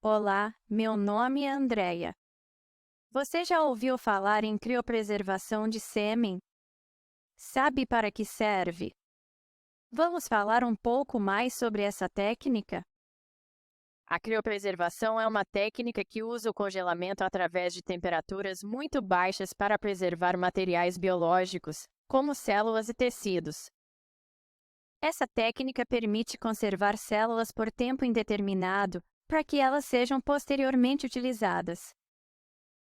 Olá, meu nome é Andreia. Você já ouviu falar em criopreservação de sêmen? Sabe para que serve? Vamos falar um pouco mais sobre essa técnica? A criopreservação é uma técnica que usa o congelamento através de temperaturas muito baixas para preservar materiais biológicos, como células e tecidos. Essa técnica permite conservar células por tempo indeterminado, para que elas sejam posteriormente utilizadas.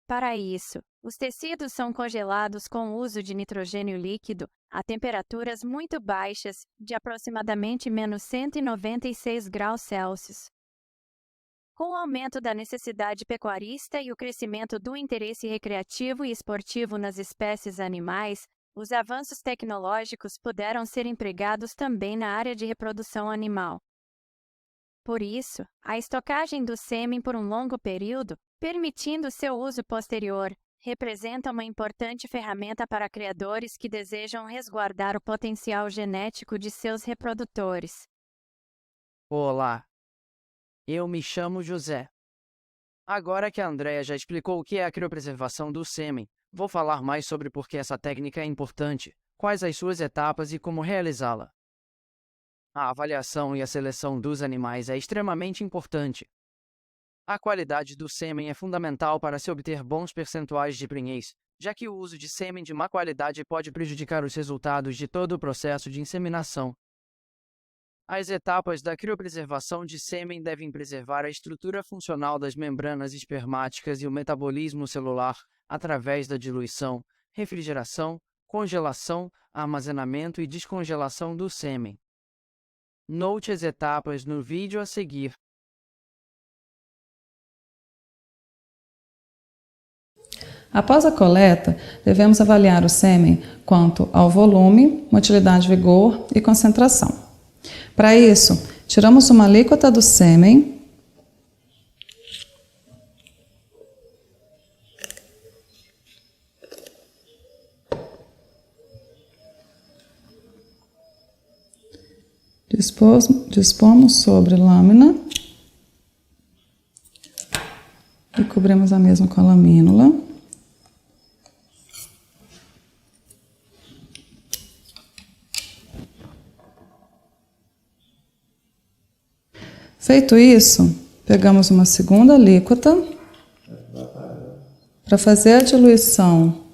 Para isso, os tecidos são congelados com o uso de nitrogênio líquido a temperaturas muito baixas, de aproximadamente -196 graus Celsius. Com o aumento da necessidade pecuarista e o crescimento do interesse recreativo e esportivo nas espécies animais, os avanços tecnológicos puderam ser empregados também na área de reprodução animal. Por isso, a estocagem do sêmen por um longo período, permitindo seu uso posterior, representa uma importante ferramenta para criadores que desejam resguardar o potencial genético de seus reprodutores. Olá, eu me chamo José. Agora que a Andrea já explicou o que é a criopreservação do sêmen, vou falar mais sobre por que essa técnica é importante, quais as suas etapas e como realizá-la. A avaliação e a seleção dos animais é extremamente importante. A qualidade do sêmen é fundamental para se obter bons percentuais de prenhez, já que o uso de sêmen de má qualidade pode prejudicar os resultados de todo o processo de inseminação. As etapas da criopreservação de sêmen devem preservar a estrutura funcional das membranas espermáticas e o metabolismo celular através da diluição, refrigeração, congelação, armazenamento e descongelação do sêmen. Note as etapas no vídeo a seguir. Após a coleta, devemos avaliar o sêmen quanto ao volume, motilidade, vigor e concentração. Para isso, tiramos uma alíquota do sêmen dispomos sobre lâmina e cobrimos a mesma com a lamínula. Feito isso, pegamos uma segunda alíquota para fazer a diluição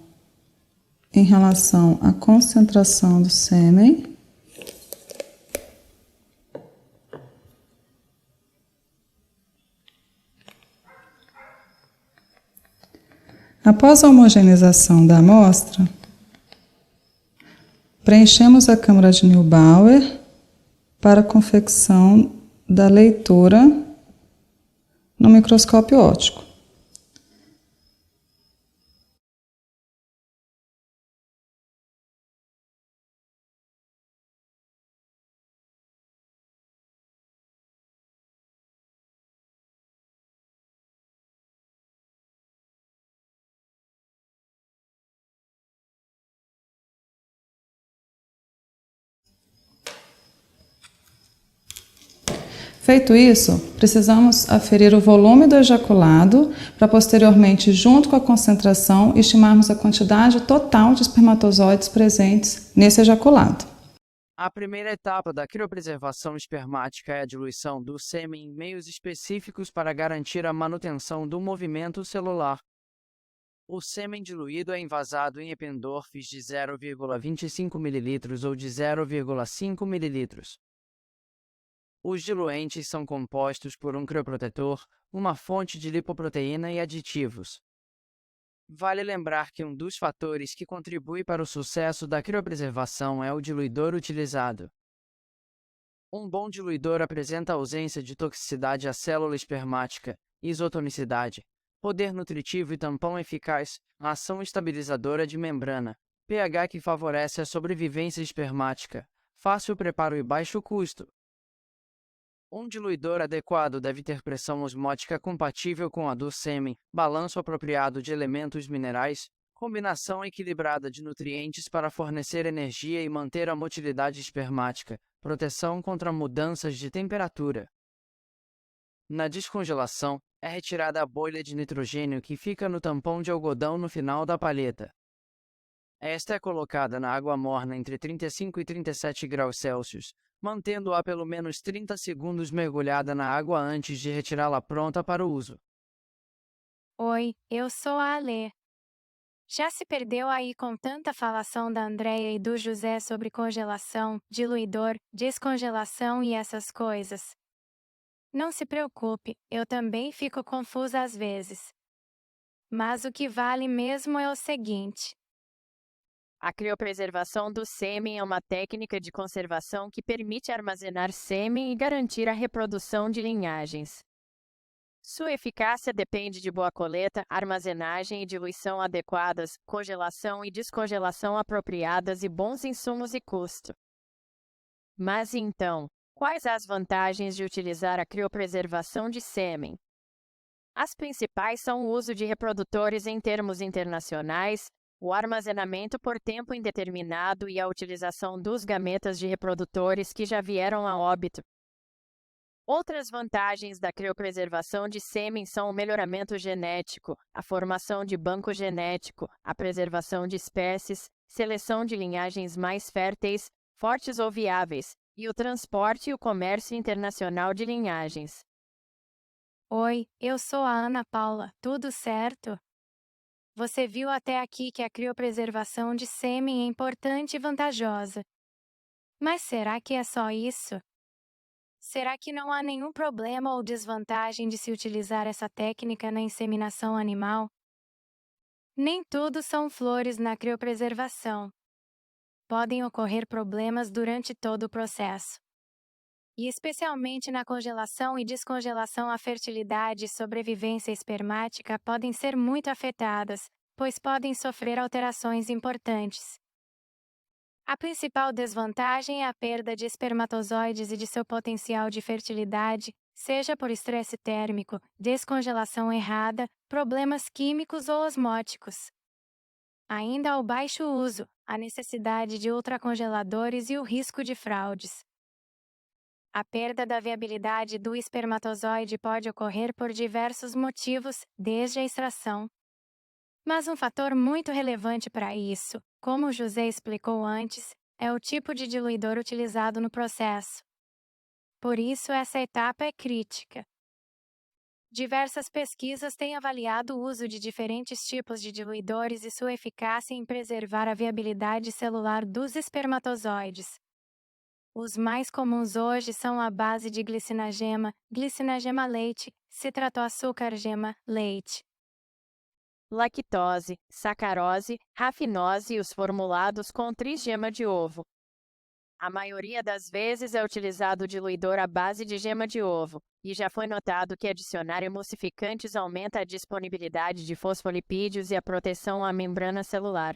em relação à concentração do sêmen. Após a homogeneização da amostra, preenchemos a câmara de Neubauer para a confecção da leitura no microscópio óptico. Feito isso, precisamos aferir o volume do ejaculado para posteriormente, junto com a concentração, estimarmos a quantidade total de espermatozoides presentes nesse ejaculado. A primeira etapa da criopreservação espermática é a diluição do sêmen em meios específicos para garantir a manutenção do movimento celular. O sêmen diluído é envasado em Eppendorfs de 0,25 ml ou de 0,5 ml. Os diluentes são compostos por um crioprotetor, uma fonte de lipoproteína e aditivos. Vale lembrar que um dos fatores que contribui para o sucesso da criopreservação é o diluidor utilizado. Um bom diluidor apresenta ausência de toxicidade à célula espermática, isotonicidade, poder nutritivo e tampão eficaz, ação estabilizadora de membrana, pH que favorece a sobrevivência espermática, fácil preparo e baixo custo. Um diluidor adequado deve ter pressão osmótica compatível com a do sêmen, balanço apropriado de elementos minerais, combinação equilibrada de nutrientes para fornecer energia e manter a motilidade espermática, proteção contra mudanças de temperatura. Na descongelação, é retirada a bolha de nitrogênio que fica no tampão de algodão no final da palheta. Esta é colocada na água morna entre 35 e 37 graus Celsius, mantendo-a pelo menos 30 segundos mergulhada na água antes de retirá-la pronta para o uso. Oi, eu sou a Alê. Já se perdeu aí com tanta falação da Andréia e do José sobre congelação, diluidor, descongelação e essas coisas? Não se preocupe, eu também fico confusa às vezes. Mas o que vale mesmo é o seguinte: a criopreservação do sêmen é uma técnica de conservação que permite armazenar sêmen e garantir a reprodução de linhagens. Sua eficácia depende de boa coleta, armazenagem e diluição adequadas, congelação e descongelação apropriadas e bons insumos e custo. Mas então, quais as vantagens de utilizar a criopreservação de sêmen? As principais são o uso de reprodutores em termos internacionais, o armazenamento por tempo indeterminado e a utilização dos gametas de reprodutores que já vieram a óbito. Outras vantagens da criopreservação de sêmen são o melhoramento genético, a formação de banco genético, a preservação de espécies, seleção de linhagens mais férteis, fortes ou viáveis, e o transporte e o comércio internacional de linhagens. Oi, eu sou a Ana Paula, tudo certo? Você viu até aqui que a criopreservação de sêmen é importante e vantajosa. Mas será que é só isso? Será que não há nenhum problema ou desvantagem de se utilizar essa técnica na inseminação animal? Nem tudo são flores na criopreservação. Podem ocorrer problemas durante todo o processo. E especialmente na congelação e descongelação, a fertilidade e sobrevivência espermática podem ser muito afetadas, pois podem sofrer alterações importantes. A principal desvantagem é a perda de espermatozoides e de seu potencial de fertilidade, seja por estresse térmico, descongelação errada, problemas químicos ou osmóticos. Ainda há o baixo uso, a necessidade de ultracongeladores e o risco de fraudes. A perda da viabilidade do espermatozoide pode ocorrer por diversos motivos, desde a extração. Mas um fator muito relevante para isso, como o José explicou antes, é o tipo de diluidor utilizado no processo. Por isso, essa etapa é crítica. Diversas pesquisas têm avaliado o uso de diferentes tipos de diluidores e sua eficácia em preservar a viabilidade celular dos espermatozoides. Os mais comuns hoje são a base de glicinagema leite, citratoaçúcar-gema, leite, lactose, sacarose, rafinose e os formulados com trisgema de ovo. A maioria das vezes é utilizado o diluidor à base de gema de ovo, e já foi notado que adicionar emulsificantes aumenta a disponibilidade de fosfolipídios e a proteção à membrana celular.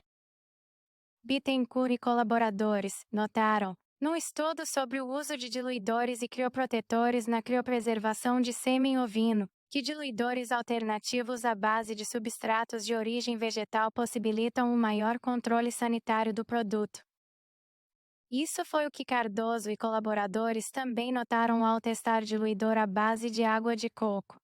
Bittencourt e colaboradores notaram, num estudo sobre o uso de diluidores e crioprotetores na criopreservação de sêmen ovino, que diluidores alternativos à base de substratos de origem vegetal possibilitam um maior controle sanitário do produto. Isso foi o que Cardoso e colaboradores também notaram ao testar diluidor à base de água de coco.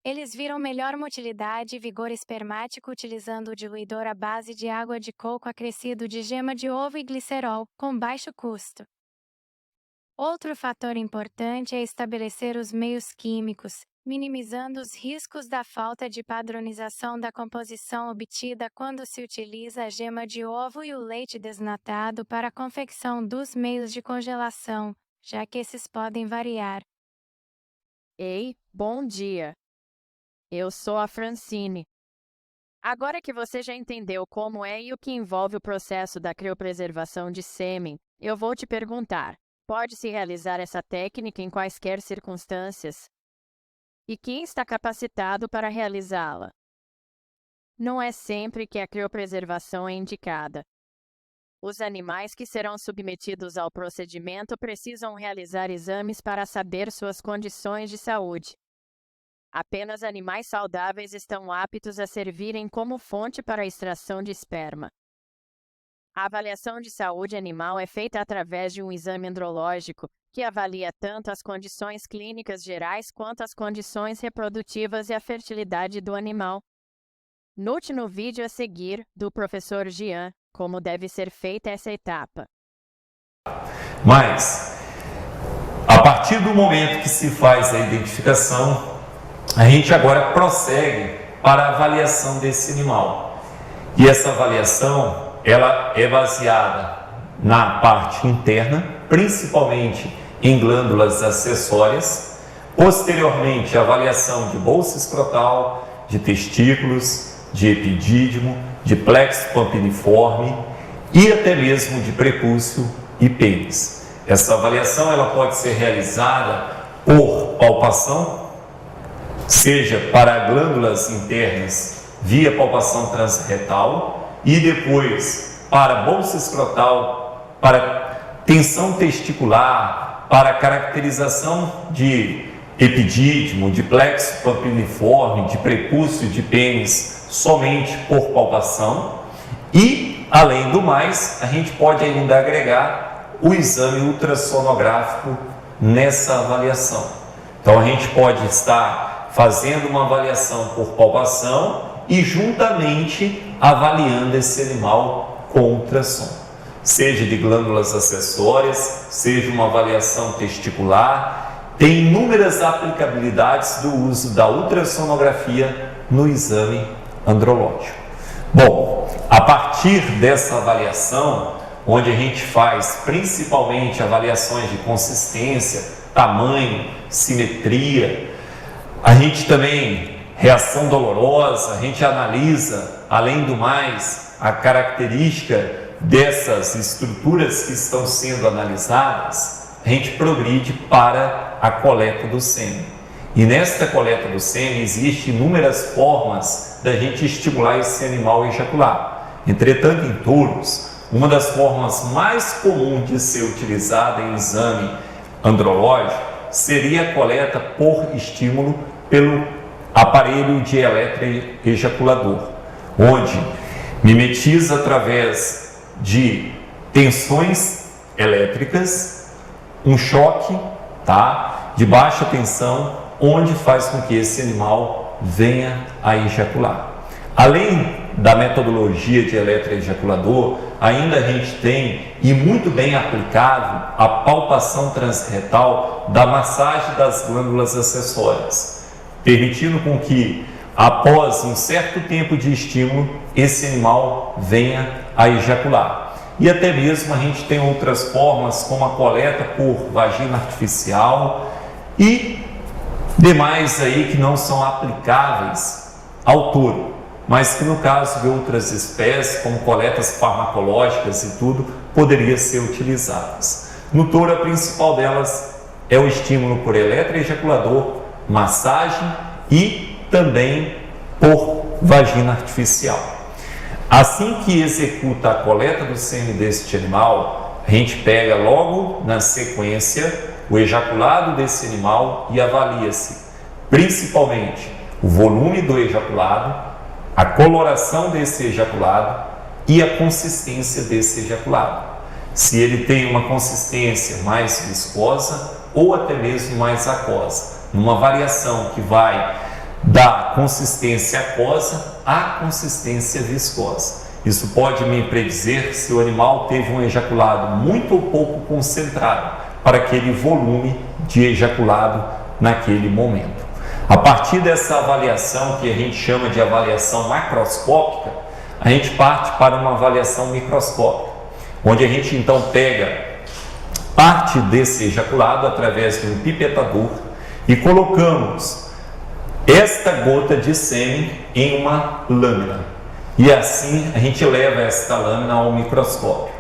Eles viram melhor motilidade e vigor espermático utilizando o diluidor à base de água de coco acrescido de gema de ovo e glicerol, com baixo custo. Outro fator importante é estabelecer os meios químicos, minimizando os riscos da falta de padronização da composição obtida quando se utiliza a gema de ovo e o leite desnatado para a confecção dos meios de congelação, já que esses podem variar. Ei, bom dia! Eu sou a Francine. Agora que você já entendeu como é e o que envolve o processo da criopreservação de sêmen, eu vou te perguntar: pode-se realizar essa técnica em quaisquer circunstâncias? E quem está capacitado para realizá-la? Não é sempre que a criopreservação é indicada. Os animais que serão submetidos ao procedimento precisam realizar exames para saber suas condições de saúde. Apenas animais saudáveis estão aptos a servirem como fonte para a extração de esperma. A avaliação de saúde animal é feita através de um exame andrológico, que avalia tanto as condições clínicas gerais quanto as condições reprodutivas e a fertilidade do animal. Note no vídeo a seguir, do professor Jean, como deve ser feita essa etapa. Mas, a partir do momento que se faz a identificação, a gente agora prossegue para a avaliação desse animal. E essa avaliação, ela é baseada na parte interna, principalmente em glândulas acessórias. Posteriormente, a avaliação de bolsa escrotal, de testículos, de epidídimo, de plexo pampiniforme e até mesmo de prepúcio e pênis. Essa avaliação ela pode ser realizada por palpação, seja para glândulas internas via palpação transretal e depois para bolsa escrotal, para tensão testicular, para caracterização de epidídimo, de plexo pampiniforme, de prepúcio e de pênis somente por palpação. E, além do mais, a gente pode ainda agregar o exame ultrassonográfico nessa avaliação. Então, a gente pode estar fazendo uma avaliação por palpação e juntamente avaliando esse animal com ultrassom, seja de glândulas acessórias, seja uma avaliação testicular. Tem inúmeras aplicabilidades do uso da ultrassonografia no exame andrológico. Bom, a partir dessa avaliação, onde a gente faz principalmente avaliações de consistência, tamanho, simetria, a gente também reação dolorosa, a gente analisa, além do mais, a característica dessas estruturas que estão sendo analisadas, a gente progride para a coleta do sêmen. E nesta coleta do sêmen existem inúmeras formas da gente estimular esse animal a ejacular. Entretanto, em touros, uma das formas mais comuns de ser utilizada em exame andrológico seria a coleta por estímulo pelo aparelho de eletroejaculador, onde mimetiza através de tensões elétricas um choque, de baixa tensão, onde faz com que esse animal venha a ejacular. Além da metodologia de eletroejaculador, ainda a gente tem, e muito bem aplicável, a palpação transretal da massagem das glândulas acessórias, permitindo com que, após um certo tempo de estímulo, esse animal venha a ejacular. E até mesmo a gente tem outras formas, como a coleta por vagina artificial e demais aí que não são aplicáveis ao touro, mas que no caso de outras espécies, como coletas farmacológicas e tudo, poderiam ser utilizadas. No touro, a principal delas é o estímulo por eletroejaculador, massagem e também por vagina artificial. Assim que executa a coleta do sêmen deste animal, a gente pega logo na sequência o ejaculado desse animal e avalia-se principalmente o volume do ejaculado, a coloração desse ejaculado e a consistência desse ejaculado. Se ele tem uma consistência mais viscosa ou até mesmo mais aquosa, numa variação que vai da consistência aquosa à consistência viscosa. Isso pode me predizer se o animal teve um ejaculado muito ou pouco concentrado para aquele volume de ejaculado naquele momento. A partir dessa avaliação, que a gente chama de avaliação macroscópica, a gente parte para uma avaliação microscópica, onde a gente então pega parte desse ejaculado através de um pipetador e colocamos esta gota de sêmen em uma lâmina. E assim a gente leva esta lâmina ao microscópio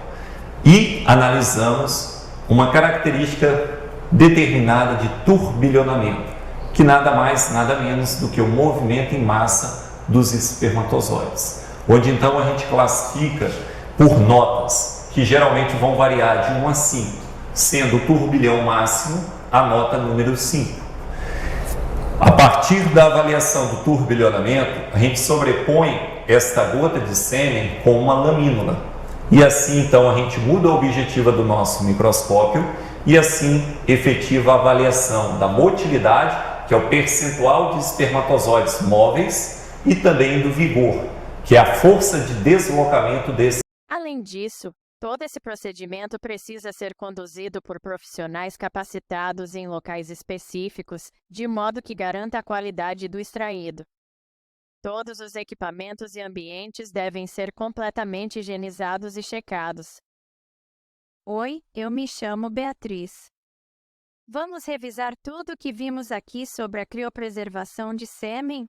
e analisamos uma característica determinada de turbilhonamento, que nada mais, nada menos do que o movimento em massa dos espermatozoides, onde então a gente classifica por notas, que geralmente vão variar de 1 a 5, sendo o turbilhão máximo a nota número 5. A partir da avaliação do turbilhonamento, a gente sobrepõe esta gota de sêmen com uma lamínula. e assim então a gente muda a objetiva do nosso microscópio e assim efetiva a avaliação da motilidade, que é o percentual de espermatozoides móveis, e também do vigor, que é a força de deslocamento desse. Além disso, todo esse procedimento precisa ser conduzido por profissionais capacitados em locais específicos, de modo que garanta a qualidade do extraído. Todos os equipamentos e ambientes devem ser completamente higienizados e checados. Oi, eu me chamo Beatriz. Vamos revisar tudo o que vimos aqui sobre a criopreservação de sêmen?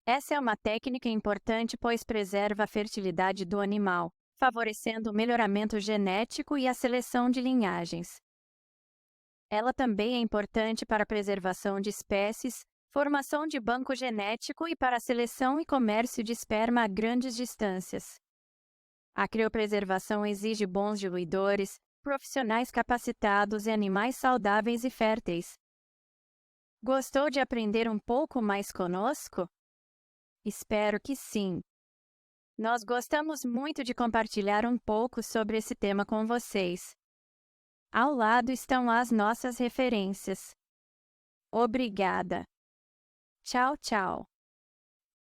Essa é uma técnica importante pois preserva a fertilidade do animal, favorecendo o melhoramento genético e a seleção de linhagens. Ela também é importante para a preservação de espécies, formação de banco genético e para a seleção e comércio de esperma a grandes distâncias. A criopreservação exige bons diluidores, profissionais capacitados e animais saudáveis e férteis. Gostou de aprender um pouco mais conosco? Espero que sim. Nós gostamos muito de compartilhar um pouco sobre esse tema com vocês. Ao lado estão as nossas referências. Obrigada. Tchau, tchau.